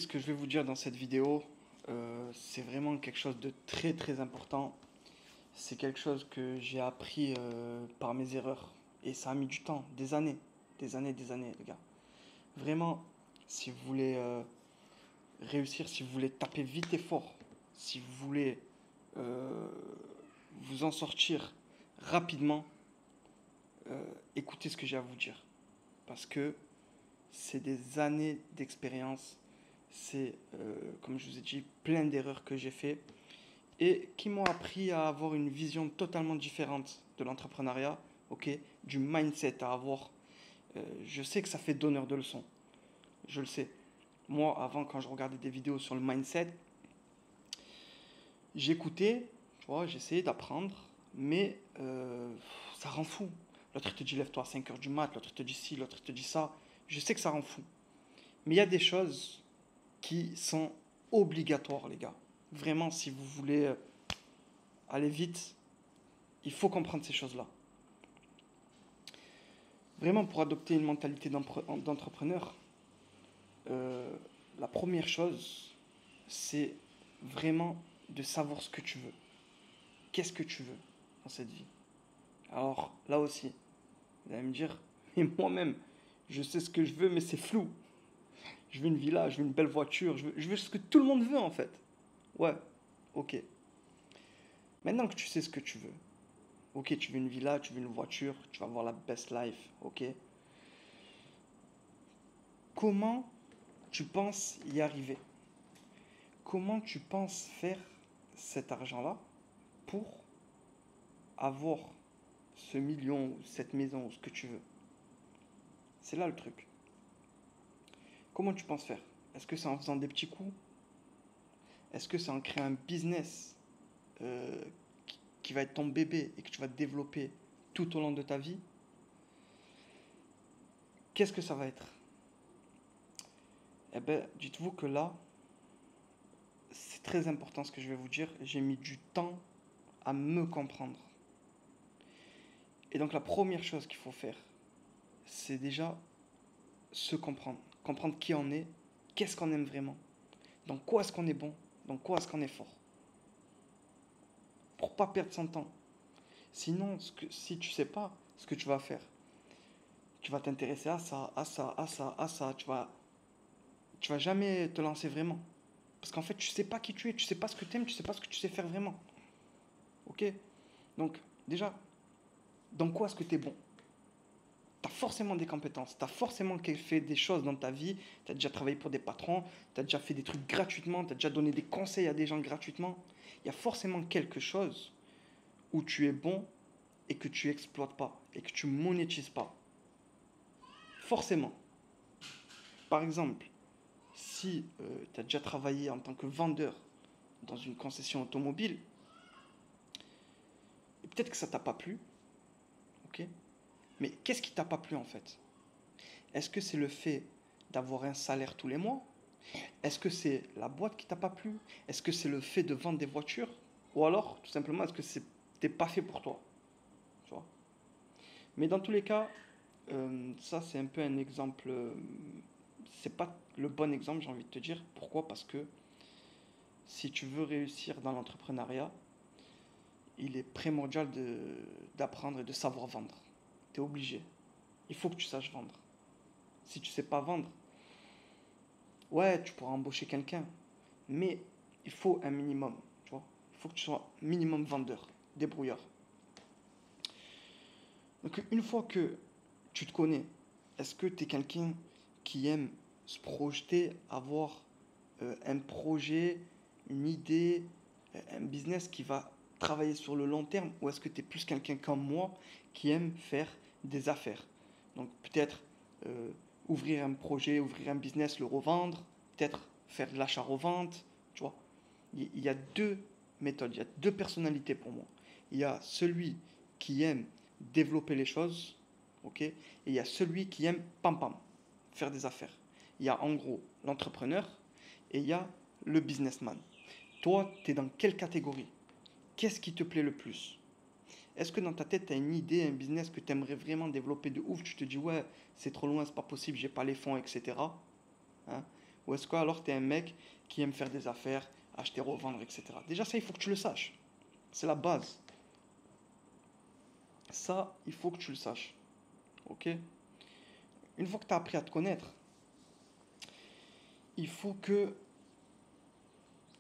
Ce que je vais vous dire dans cette vidéo, c'est vraiment quelque chose de très très important. C'est quelque chose que j'ai appris par mes erreurs. Et ça a mis du temps, des années, les gars. Vraiment, si vous voulez réussir, si vous voulez taper vite et fort, si vous voulez euh, vous en sortir rapidement, écoutez ce que j'ai à vous dire. Parce que c'est des années d'expérience. C'est, comme je vous ai dit, plein d'erreurs que j'ai fait et qui m'ont appris à avoir une vision totalement différente de l'entrepreneuriat, ok, du mindset à avoir. Je sais que ça fait donneur de leçons, je le sais. Moi, avant, quand je regardais des vidéos sur le mindset, j'écoutais, tu vois, j'essayais d'apprendre, mais ça rend fou. L'autre te dit lève-toi à 5 heures du mat, l'autre te dit ci, l'autre te dit ça. Je sais que ça rend fou. Mais il y a des choses qui sont obligatoires, les gars. Vraiment, si vous voulez aller vite, il faut comprendre ces choses-là. Vraiment, pour adopter une mentalité d'entrepreneur, euh, la première chose, c'est vraiment de savoir ce que tu veux. Qu'est-ce que tu veux dans cette vie? Alors, là aussi, vous allez me dire, mais moi-même, je sais ce que je veux, mais c'est flou. Je veux une villa, je veux une belle voiture, je veux ce que tout le monde veut en fait. Ouais, ok. Maintenant que tu sais ce que tu veux, ok, tu veux une villa, tu veux une voiture, tu vas avoir la best life, ok. Comment tu penses y arriver? Comment tu penses faire cet argent-là pour avoir ce million, ou cette maison, ou ce que tu veux? C'est là le truc. Comment tu penses faire? Est-ce que c'est en faisant des petits coups? Est-ce que c'est en créant un business euh, qui va être ton bébé et que tu vas développer tout au long de ta vie? Qu'est-ce que ça va être? Eh bien, dites-vous que là, c'est très important ce que je vais vous dire. J'ai mis du temps à me comprendre. Et donc la première chose qu'il faut faire, c'est déjà se comprendre. Comprendre qui on est, qu'est-ce qu'on aime vraiment, dans quoi est-ce qu'on est bon, dans quoi est-ce qu'on est fort. Pour pas perdre son temps. Sinon, si tu sais pas ce que tu vas faire, tu vas t'intéresser à ça, à ça, à ça, à ça. Tu vas jamais te lancer vraiment. Parce qu'en fait, tu sais pas qui tu es, tu sais pas ce que tu aimes, tu sais pas ce que tu sais faire vraiment. Ok? Donc, déjà, dans quoi est-ce que tu es bon? Tu as forcément des compétences, tu as forcément fait des choses dans ta vie, tu as déjà travaillé pour des patrons, tu as déjà fait des trucs gratuitement, tu as déjà donné des conseils à des gens gratuitement. Il y a forcément quelque chose où tu es bon et que tu exploites pas et que tu monétises pas. Forcément. Par exemple, si tu as déjà travaillé en tant que vendeur dans une concession automobile, et peut-être que ça t'a pas plu, ok? Mais qu'est-ce qui t'a pas plu en fait? Est-ce que c'est le fait d'avoir un salaire tous les mois? Est-ce que c'est la boîte qui t'a pas plu? Est-ce que c'est le fait de vendre des voitures? Ou alors, tout simplement, est-ce que c'était pas fait pour toi? Tu vois. Mais dans tous les cas, ça c'est un peu un exemple. C'est pas le bon exemple, j'ai envie de te dire. Pourquoi? Parce que si tu veux réussir dans l'entrepreneuriat, il est primordial d'apprendre et de savoir vendre. Tu es obligé. Il faut que tu saches vendre. Si tu sais pas vendre, ouais, tu pourras embaucher quelqu'un, mais il faut un minimum, tu vois. Il faut que tu sois minimum vendeur, débrouillard. Donc une fois que tu te connais, est-ce que tu es quelqu'un qui aime se projeter, avoir un projet, une idée, un business qui va travailler sur le long terme, ou est-ce que tu es plus quelqu'un comme moi qui aime faire des affaires? Donc peut-être euh, ouvrir un projet, ouvrir un business, le revendre, peut-être faire de l'achat-revente, tu vois. Il y a deux méthodes, il y a deux personnalités pour moi. Il y a celui qui aime développer les choses, ok, et il y a celui qui aime pam pam, faire des affaires. Il y a en gros l'entrepreneur et il y a le businessman. Toi, tu es dans quelle catégorie? Qu'est-ce qui te plaît le plus? Est-ce que dans ta tête, tu as une idée, un business que tu aimerais vraiment développer de ouf? Tu te dis, ouais, c'est trop loin, c'est pas possible, j'ai pas les fonds, etc. Hein? Ou est-ce que alors tu es un mec qui aime faire des affaires, acheter, revendre, etc. Déjà, ça, il faut que tu le saches. C'est la base. Ça, il faut que tu le saches. Ok? Une fois que tu as appris à te connaître, il faut que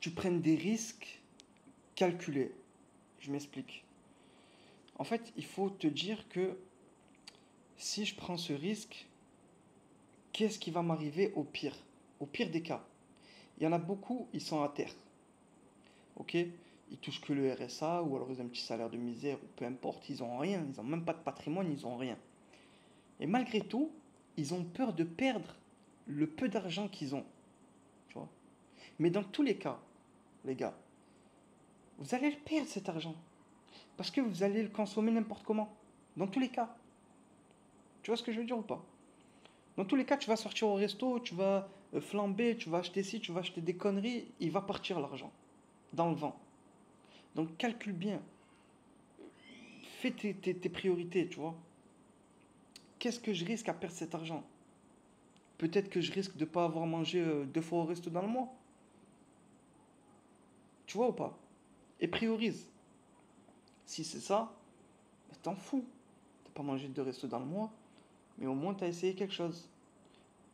tu prennes des risques calculés. Je m'explique. En fait, il faut te dire que si je prends ce risque, qu'est-ce qui va m'arriver au pire? Au pire des cas. Il y en a beaucoup, ils sont à terre. Ok? Ils touchent que le RSA ou alors ils ont un petit salaire de misère ou peu importe, ils n'ont rien, ils n'ont même pas de patrimoine, ils n'ont rien. Et malgré tout, ils ont peur de perdre le peu d'argent qu'ils ont. Tu vois? Mais dans tous les cas, les gars, vous allez le perdre cet argent. Parce que vous allez le consommer n'importe comment. Dans tous les cas. Tu vois ce que je veux dire ou pas? Dans tous les cas, tu vas sortir au resto, tu vas flamber, tu vas acheter ci, tu vas acheter des conneries, il va partir l'argent. Dans le vent. Donc calcule bien. Fais tes priorités, tu vois. Qu'est-ce que je risque à perdre cet argent? Peut-être que je risque de ne pas avoir mangé 2 fois au resto dans le mois. Tu vois ou pas? Et priorise. Si c'est ça, bah, t'en fous. T'as pas mangé 2 restos dans le mois, mais au moins t'as essayé quelque chose.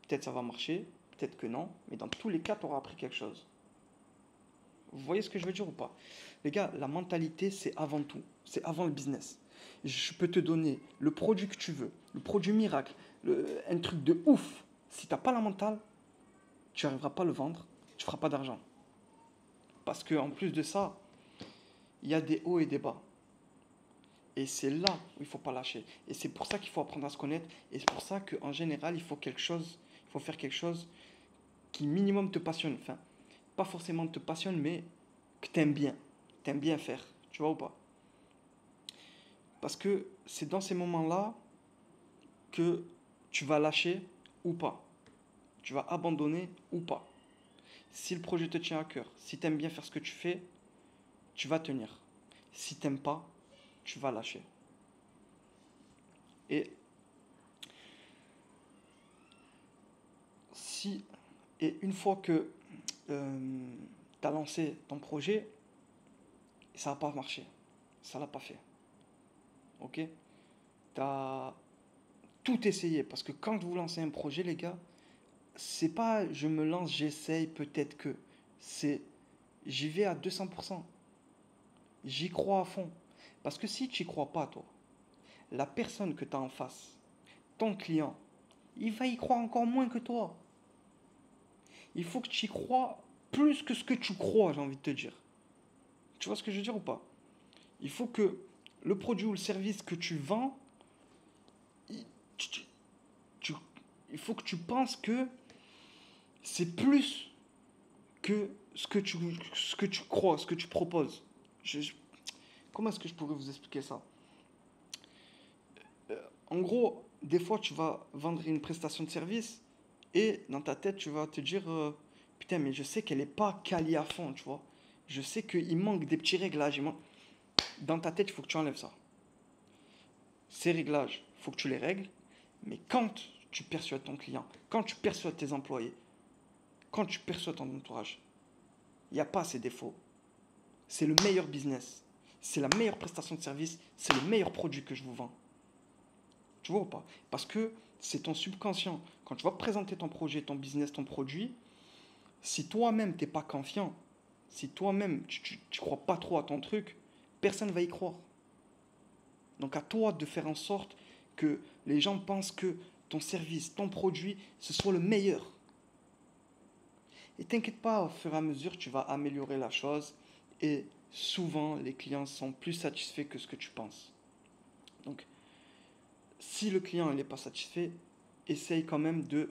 Peut-être ça va marcher, peut-être que non, mais dans tous les cas, tu auras appris quelque chose. Vous voyez ce que je veux dire ou pas? Les gars, la mentalité, c'est avant tout. C'est avant le business. Je peux te donner le produit que tu veux, le produit miracle, un truc de ouf. Si t'as pas la mentale, tu n'arriveras pas à le vendre, tu feras pas d'argent. Parce que en plus de ça, il y a des hauts et des bas. Et c'est là où il ne faut pas lâcher. Et c'est pour ça qu'il faut apprendre à se connaître. Et c'est pour ça qu'en général, il faut faire quelque chose qui minimum te passionne. Enfin, pas forcément te passionne, mais que tu aimes bien. Tu aimes bien faire. Tu vois ou pas? Parce que c'est dans ces moments-là que tu vas lâcher ou pas. Tu vas abandonner ou pas. Si le projet te tient à cœur, si tu aimes bien faire ce que tu fais, tu vas tenir. Si tu n'aimes pas, tu vas lâcher. Et si et une fois que tu as lancé ton projet, ça n'a pas marché. Ça l'a pas fait. Ok? Tu as tout essayé. Parce que quand vous lancez un projet, les gars, c'est pas je me lance, j'essaye, peut-être que. C'est j'y vais à 200%. J'y crois à fond. Parce que si tu n'y crois pas, toi, la personne que tu as en face, ton client, il va y croire encore moins que toi. Il faut que tu y crois plus que ce que tu crois, j'ai envie de te dire. Tu vois ce que je veux dire ou pas? Il faut que le produit ou le service que tu vends, il, tu- tu- il faut que tu penses que c'est plus que ce que tu crois, ce que tu proposes. Comment est-ce que je pourrais vous expliquer ça? En gros, des fois, tu vas vendre une prestation de service et dans ta tête, tu vas te dire putain, mais je sais qu'elle n'est pas quali à fond, tu vois. Je sais qu'il manque des petits réglages. Dans ta tête, il faut que tu enlèves ça. Ces réglages, il faut que tu les règles. Mais quand tu perçois ton client, quand tu perçois tes employés, quand tu perçois ton entourage, il n'y a pas ces défauts. C'est le meilleur business. C'est la meilleure prestation de service. C'est le meilleur produit que je vous vends. Tu vois ou pas? Parce que c'est ton subconscient. Quand tu vas présenter ton projet, ton business, ton produit, si toi-même, tu n'es pas confiant, si toi-même, tu ne crois pas trop à ton truc, personne ne va y croire. Donc à toi de faire en sorte que les gens pensent que ton service, ton produit, ce soit le meilleur. Et t'inquiète pas, au fur et à mesure, tu vas améliorer la chose. Et souvent, les clients sont plus satisfaits que ce que tu penses. Donc, si le client n'est pas satisfait, essaye quand même de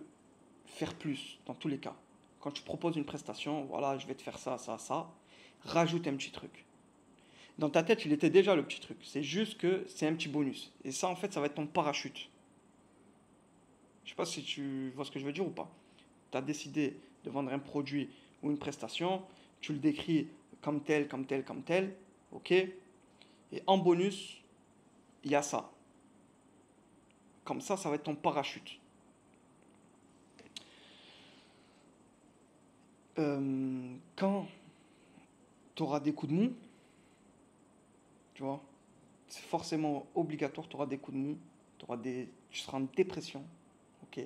faire plus, dans tous les cas. Quand tu proposes une prestation, voilà, je vais te faire ça, ça, ça, rajoute un petit truc. Dans ta tête, il était déjà le petit truc. C'est juste que c'est un petit bonus. Et ça, en fait, ça va être ton parachute. Je sais pas si tu vois ce que je veux dire ou pas. Tu as décidé de vendre un produit ou une prestation, tu le décris comme tel, comme tel, comme tel, ok? Et en bonus, il y a ça. Comme ça va être ton parachute. Quand tu auras des coups de mou, tu vois, c'est forcément obligatoire, tu auras des coups de mou, tu seras en dépression, ok?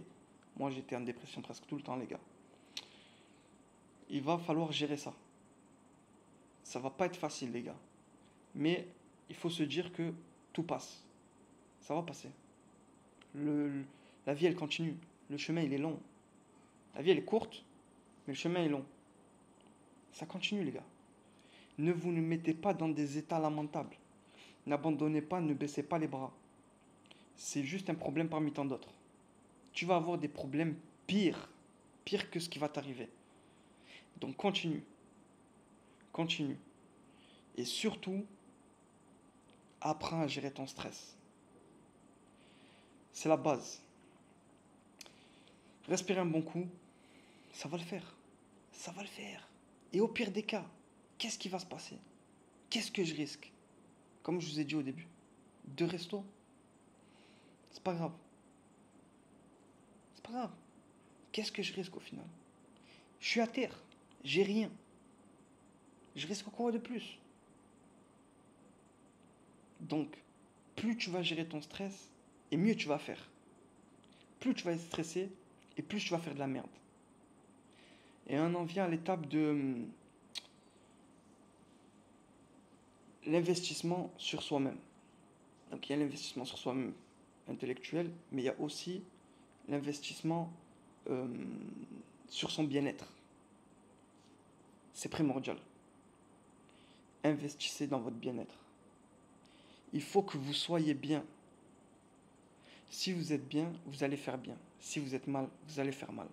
Moi, j'étais en dépression presque tout le temps, les gars. Il va falloir gérer ça. Ça va pas être facile, les gars. Mais il faut se dire que tout passe. Ça va passer. Le, la vie, elle continue. Le chemin, il est long. La vie, elle est courte, mais le chemin est long. Ça continue, les gars. Ne mettez pas dans des états lamentables. N'abandonnez pas, ne baissez pas les bras. C'est juste un problème parmi tant d'autres. Tu vas avoir des problèmes pires que ce qui va t'arriver. Donc continue, continue. Et surtout, apprends à gérer ton stress. C'est la base. Respire un bon coup, ça va le faire. Ça va le faire. Et au pire des cas, qu'est-ce qui va se passer? Qu'est-ce que je risque? Comme je vous ai dit au début, 2 restos, c'est pas grave. C'est pas grave. Qu'est-ce que je risque au final? Je suis à terre, j'ai rien. Je risque quoi de plus? Donc, plus tu vas gérer ton stress, et mieux tu vas faire. Plus tu vas être stressé, et plus tu vas faire de la merde. Et on en vient à l'étape de l'investissement sur soi-même. Donc il y a l'investissement sur soi-même intellectuel, mais il y a aussi l'investissement euh, sur son bien-être. C'est primordial. Investissez dans votre bien-être. Il faut que vous soyez bien. Si vous êtes bien, vous allez faire bien. Si vous êtes mal, vous allez faire mal.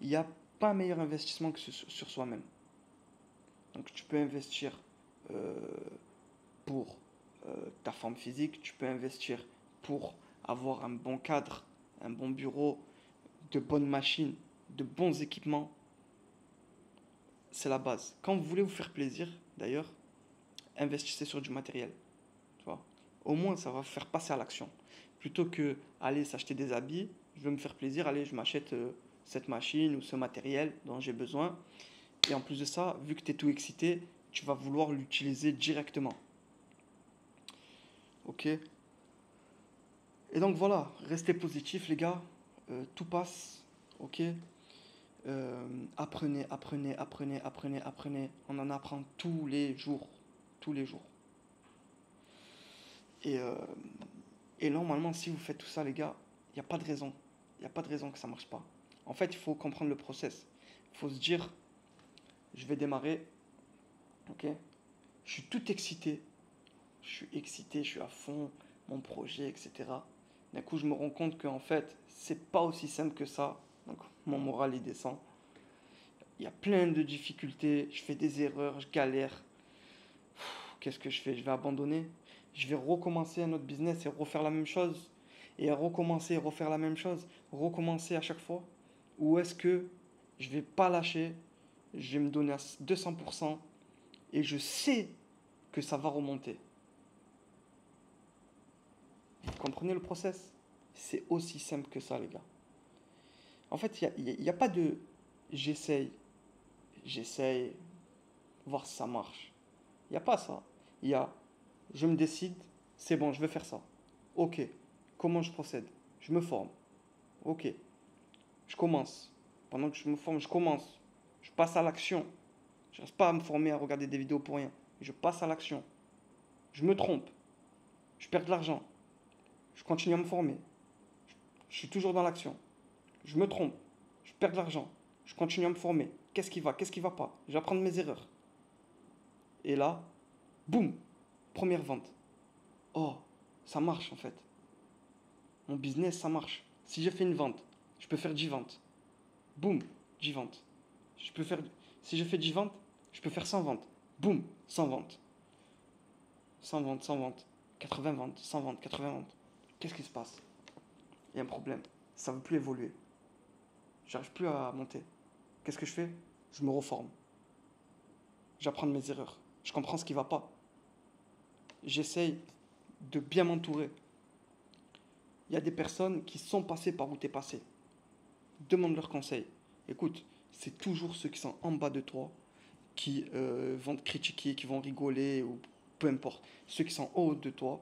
Il n'y a pas meilleur investissement que sur soi-même. Donc tu peux investir euh, pour ta forme physique, tu peux investir pour avoir un bon cadre, un bon bureau, de bonnes machines, de bons équipements. C'est la base. Quand vous voulez vous faire plaisir, d'ailleurs, investissez sur du matériel. Tu vois. Au moins, ça va vous faire passer à l'action. Plutôt que aller s'acheter des habits, je veux me faire plaisir, allez, je m'achète cette machine ou ce matériel dont j'ai besoin. Et en plus de ça, vu que tu es tout excité, tu vas vouloir l'utiliser directement. Ok? Et donc voilà, restez positifs les gars. Tout passe. Ok? Apprenez, apprenez, apprenez, apprenez, apprenez. On en apprend tous les jours. Tous les jours. Et, euh, et normalement, si vous faites tout ça, les gars, il n'y a pas de raison. Il n'y a pas de raison que ça ne marche pas. En fait, il faut comprendre le process. Il faut se dire, je vais démarrer. Ok? Je suis tout excité. Je suis excité, je suis à fond, mon projet, etc. D'un coup, je me rends compte qu'en fait, c'est pas aussi simple que ça. Donc, mon moral, il descend. Il y a plein de difficultés, je fais des erreurs, je galère. Qu'est-ce que je fais? Je vais abandonner. Je vais recommencer un autre business et refaire la même chose. Et recommencer et refaire la même chose. Recommencer à chaque fois. Ou est-ce que je vais pas lâcher, je vais me donner à 200% et je sais que ça va remonter. Vous comprenez le process? C'est aussi simple que ça, les gars. En fait, il y a pas de j'essaye, j'essaye, voir si ça marche. Il n'y a pas ça. Il y a je me décide, c'est bon, je vais faire ça. Ok, comment je procède? Je me forme. Ok, je commence. Pendant que je me forme, je commence. Je passe à l'action. Je ne reste pas à me former, à regarder des vidéos pour rien. Je passe à l'action. Je me trompe. Je perds de l'argent. Je continue à me former. Je suis toujours dans l'action. Je me trompe. Je perds de l'argent. Je continue à me former. Qu'est-ce qui va pas? Je vais apprendre mes erreurs. Et là, boum, première vente. Oh, ça marche en fait. Mon business, ça marche. Si j'ai fait une vente, je peux faire 10 ventes. Boum, 10 ventes. Je peux faire, si je fais 10 ventes, je peux faire 100 ventes. Boum, 100 ventes. 100 ventes, 100 ventes. 80 ventes, 100 ventes, 80 ventes. Qu'est-ce qui se passe? Il y a un problème. Ça ne veut plus évoluer. J'arrive plus à monter. Qu'est-ce que je fais? Je me reforme. J'apprends de mes erreurs. Je comprends ce qui ne va pas. J'essaye de bien m'entourer. Il y a des personnes qui sont passées par où tu es passé. Demande leurs conseils. Écoute, c'est toujours ceux qui sont en bas de toi qui vont te critiquer, qui vont rigoler, ou peu importe. Ceux qui sont en haut de toi,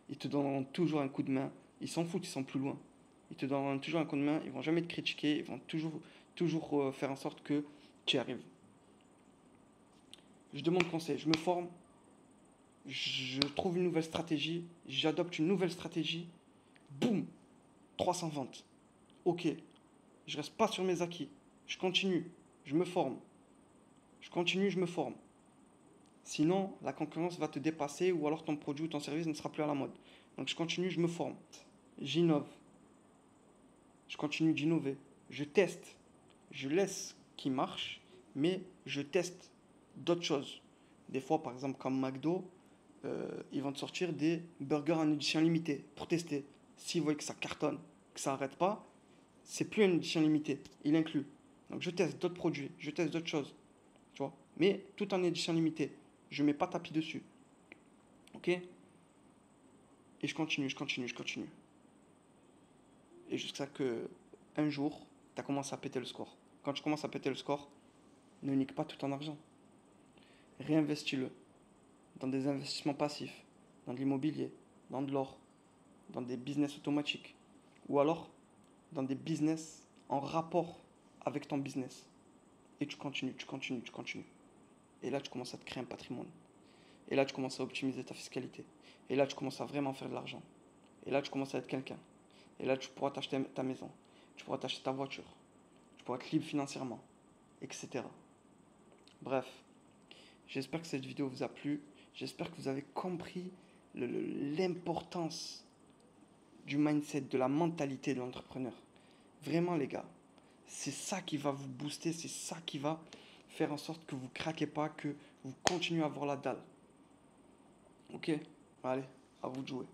ils te donneront toujours un coup de main. Ils s'en foutent, ils sont plus loin. Ils te donneront toujours un coup de main, ils vont jamais te critiquer, ils vont toujours faire en sorte que tu y arrives. Je demande conseil, je me forme, je trouve une nouvelle stratégie, j'adopte une nouvelle stratégie, boum, 300 ventes. Ok, je reste pas sur mes acquis, je continue, je me forme, je continue, je me forme. Sinon, la concurrence va te dépasser ou alors ton produit ou ton service ne sera plus à la mode. Donc je continue, je me forme, j'innove, je continue d'innover, je teste, je laisse qui marche, mais je teste d'autres choses. Des fois, par exemple, comme McDo, ils vont te sortir des burgers en édition limitée pour tester. S'ils voient que ça cartonne, que ça n'arrête pas, c'est plus une édition limitée, il inclut. Donc je teste d'autres produits, je teste d'autres choses, tu vois. Mais tout en édition limitée. Je mets pas tapis dessus. Ok? Et je continue, je continue, je continue. Et jusqu'à que un jour, tu as commencé à péter le score. Quand tu commences à péter le score, ne nique pas tout ton argent. Réinvestis-le dans des investissements passifs, dans de l'immobilier, dans de l'or, dans des business automatiques. Ou alors dans des business en rapport avec ton business. Et tu continues, tu continues, tu continues. Et là, tu commences à te créer un patrimoine. Et là, tu commences à optimiser ta fiscalité. Et là, tu commences à vraiment faire de l'argent. Et là, tu commences à être quelqu'un. Et là, tu pourras t'acheter ta maison. Tu pourras t'acheter ta voiture. Tu pourras être libre financièrement. Etc. Bref, j'espère que cette vidéo vous a plu. J'espère que vous avez compris l'importance du mindset, de la mentalité de l'entrepreneur. Vraiment, les gars, c'est ça qui va vous booster. C'est ça qui va faire en sorte que vous ne craquez pas, que vous continuez à avoir la dalle. Ok? Allez, à vous de jouer.